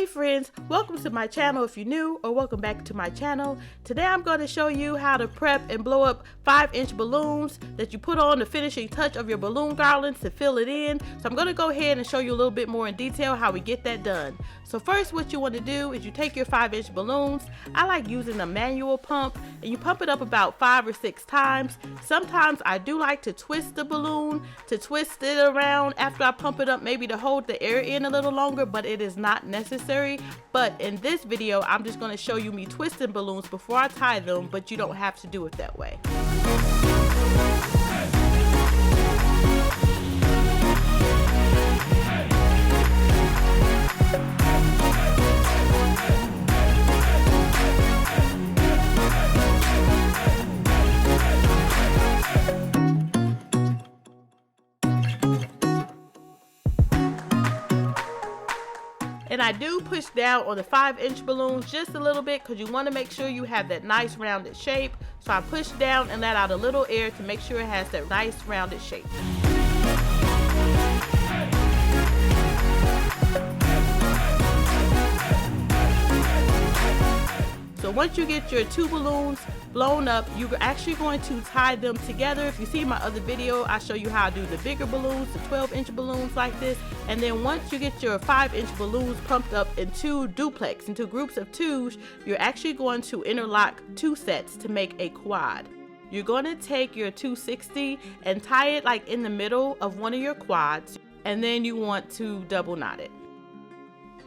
Hey friends, welcome to my channel if you're new, or welcome back to my channel. Today I'm going to show you how to prep and blow up 5-inch balloons that you put on the finishing touch of your balloon garlands to fill it in. So I'm going to go ahead and show you a little bit more in detail how we get that done. So first, what you want to do is you take your 5-inch balloons. I like using a manual pump, and you pump it up about 5 or 6 times. Sometimes I do like to twist the balloon, to twist it around after I pump it up, maybe to hold the air in a little longer, but it is not necessary. But in this video, I'm just going to show you me twisting balloons before I tie them, but you don't have to do it that way. And I do push down on the 5-inch balloons just a little bit because you want to make sure you have that nice rounded shape. So I push down and let out a little air to make sure it has that nice rounded shape. So once you get your 2 balloons blown up, you're actually going to tie them together. If you see my other video, I show you how I do the bigger balloons, the 12-inch balloons like this. And then once you get your 5-inch balloons pumped up into duplex, into groups of 2s, you're actually going to interlock 2 sets to make a quad. You're going to take your 260 and tie it like in the middle of one of your quads, and then you want to double knot it.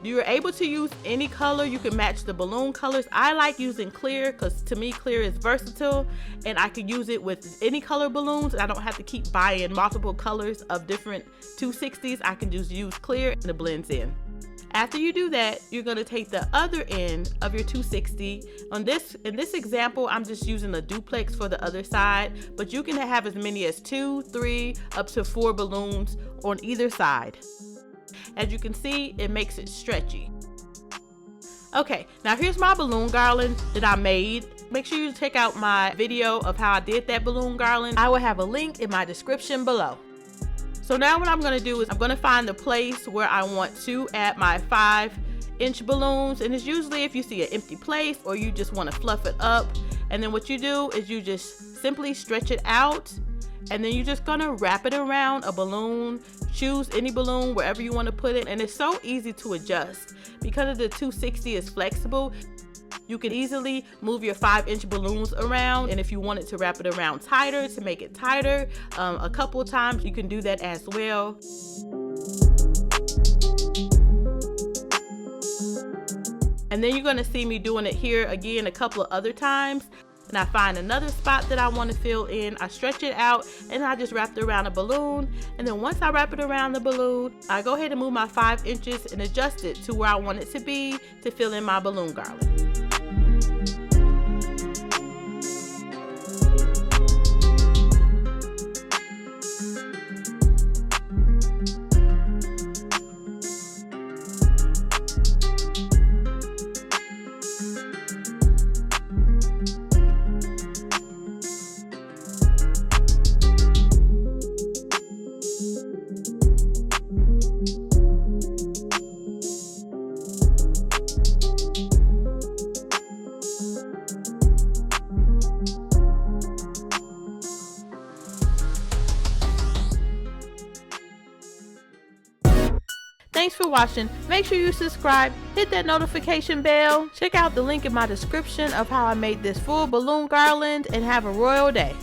You're able to use any color. You can match the balloon colors. I like using clear because to me clear is versatile, and I can use it with any color balloons. I don't have to keep buying multiple colors of different 260s. I can just use clear and it blends in. After you do that, you're going to take the other end of your 260. In this example, I'm just using a duplex for the other side, but you can have as many as 2, 3, up to 4 balloons on either side. As you can see, it makes it stretchy. Okay, now here's my balloon garland that I made. Make sure you check out my video of how I did that balloon garland. I will have a link in my description below. So now what I'm going to do is I'm going to find the place where I want to add my 5-inch balloons. And it's usually if you see an empty place or you just want to fluff it up. And then what you do is you just simply stretch it out. And then you're just gonna wrap it around a balloon. Choose any balloon wherever you want to put it, and it's so easy to adjust because of the 260 is flexible. You can easily move your 5-inch balloons around, and if you wanted to wrap it around tighter to make it tighter a couple times, you can do that as well. And then you're gonna see me doing it here again a couple of other times. And I find another spot that I want to fill in, I stretch it out, and I just wrap it around a balloon. And then once I wrap it around the balloon, I go ahead and move my 5 inches and adjust it to where I want it to be to fill in my balloon garland. Thanks for watching. Make sure you subscribe, hit that notification bell, check out the link in my description of how I made this full balloon garland, and have a royal day.